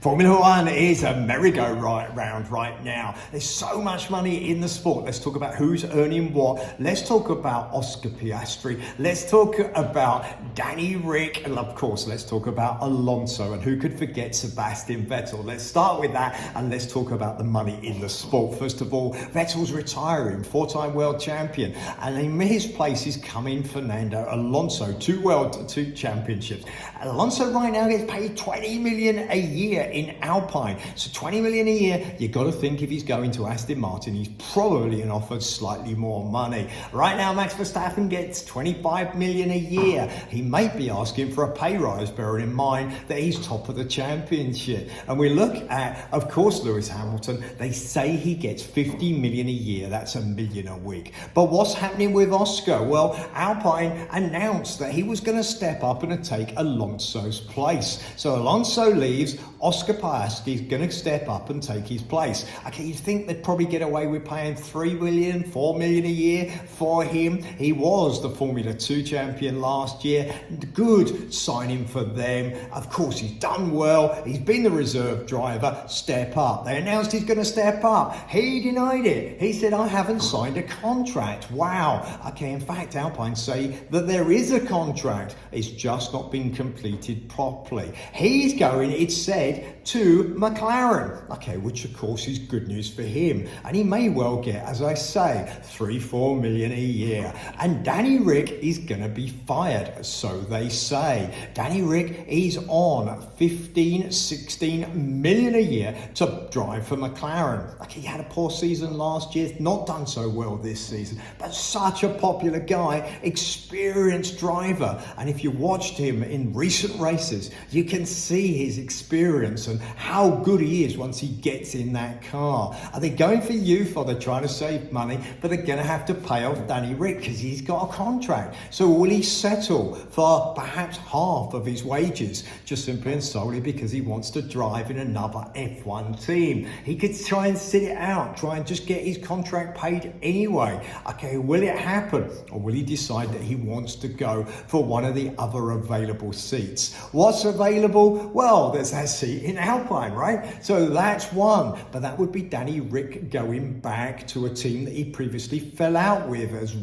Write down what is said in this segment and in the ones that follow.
Formula One is a merry-go-round right now. There's so much money in the sport. Let's talk about who's earning what. Let's talk about Oscar Piastri. Let's talk about Danny Ric. And of course, let's talk about Alonso. And who could forget Sebastian Vettel? Let's start with that and let's talk about the money in the sport. First of all, Vettel's retiring, four-time world champion. And in his place is coming Fernando Alonso, two championships. Alonso right now gets paid 20 million a year in Alphine. So 20 million a year, you got to think if he's going to Aston Martin, he's probably offered slightly more money. Right now, Max Verstappen gets 25 million a year. He may be asking for a pay rise, bearing in mind that he's top of the championship. And we look at, of course, Lewis Hamilton. They say he gets 50 million a year. That's $1 million a week. But what's happening with Oscar? Well, Alphine announced that he was going to step up and take Alonso's place. So Alonso leaves, Oscar Piastri is going to step up and take his place. Okay, you think they'd probably get away with paying 3 million, 4 million a year for him. He was the Formula 2 champion last year. Good signing for them. Of course, he's done well. He's been the reserve driver. Step up. They announced he's going to step up. He denied it. He said, I haven't signed a contract. Wow. Okay, in fact, Alpine say that there is a contract. It's just not been completed properly. He's going, it's said, to McLaren. Okay, which of course is good news for him. And he may well get, as I say, 3-4 million a year. And Danny Ric is going to be fired, so they say. Danny Ric is on 15-16 million a year to drive for McLaren. Like, he had a poor season last year, not done so well this season, but such a popular guy, experienced driver. And if you watched him in recent races, you can see his experience and how good he is once he gets in that car. Are they going for youth, or they're trying to save money, but they're going to have to pay off Danny Ric because he's got a contract? So will he settle for perhaps half of his wages, just simply and solely because he wants to drive in another F1 team? He could try and sit it out, try and just get his contract paid anyway. Okay, will it happen? Or will he decide that he wants to go for one of the other available seats? What's available? Well, there's that seat in Alpine, right? So that's one. But that would be Danny Ric going back to a team that he previously fell out with as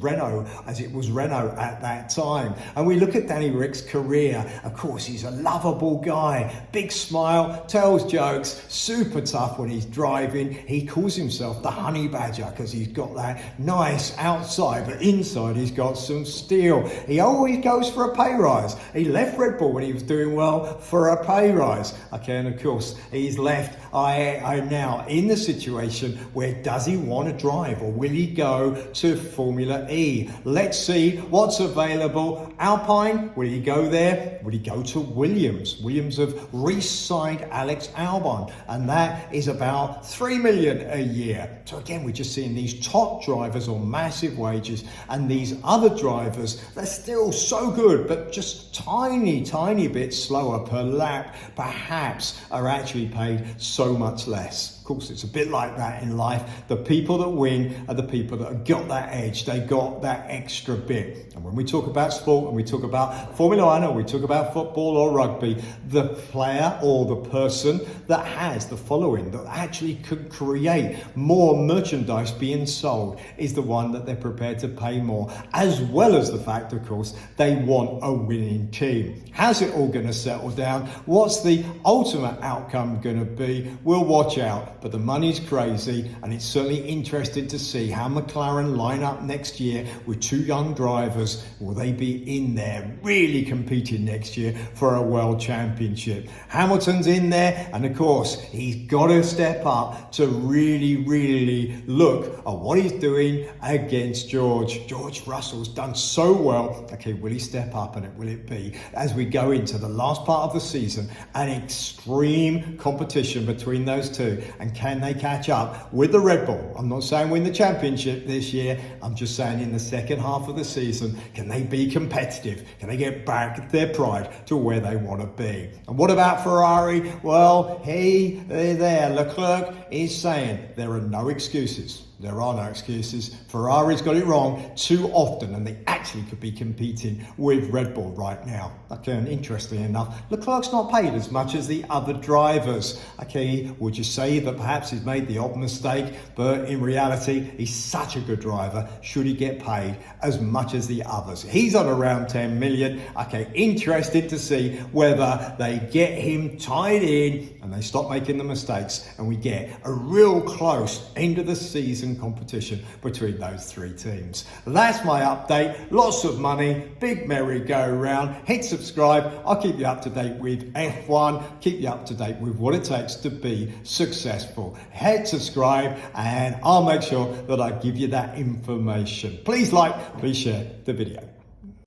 it was Renault at that time. And we look at Danny Ric's career. Of course, he's a lovable guy, big smile, tells jokes, super tough when he's driving. He calls himself the honey badger because he's got that nice outside, but inside he's got some steel. He always goes for a pay rise. He left Red Bull when he was doing well for a pay rise. Okay, and of course, he's left I now in the situation where does he want to drive, or will he go to Formula E? Let's see what's available. Alpine, will he go there? Will he go to Williams? Williams have re-signed Alex Albon, and that is about 3 million a year. So again, we're just seeing these top drivers on massive wages, and these other drivers, they're still so good, but just tiny bit slower per lap, perhaps are actually paid so much less. Of course, it's a bit like that in life. The people that win are the people that have got that edge. They got that extra bit. And when we talk about sport and we talk about Formula One, or we talk about football or rugby, the player or the person that has the following, that actually could create more merchandise being sold, is the one that they're prepared to pay more, as well as the fact, of course, they want a winning team. How's it all going to settle down? What's the ultimate outcome going to be? We'll watch out. But the money's crazy, and it's certainly interesting to see how McLaren line up next year with two young drivers. Will they be in there really competing next year for a world championship? Hamilton's in there, and of course, he's got to step up to really look at what he's doing against George. George Russell's done so well. Okay, will he step up, and will it be, as we go into the last part of the season, an extreme competition between those two? And can they catch up with the Red Bull? I'm not saying win the championship this year. I'm just saying in the second half of the season, can they be competitive? Can they get back their pride to where they want to be? And what about Ferrari? Well, they're there. Leclerc is saying there are no excuses. There are no excuses. Ferrari's got it wrong too often, and they actually could be competing with Red Bull right now. Okay, and interestingly enough, Leclerc's not paid as much as the other drivers. Okay, would you say that perhaps he's made the odd mistake, but in reality, he's such a good driver. Should he get paid as much as the others? He's on around 10 million. Okay, interested to see whether they get him tied in and they stop making the mistakes, and we get a real close end of the season competition between those three teams. That's my update. Lots of money, big merry-go-round. Hit subscribe. I'll keep you up to date with F1, keep you up to date with what it takes to be successful. Hit subscribe and I'll make sure that I give you that information. Please like, please share the video.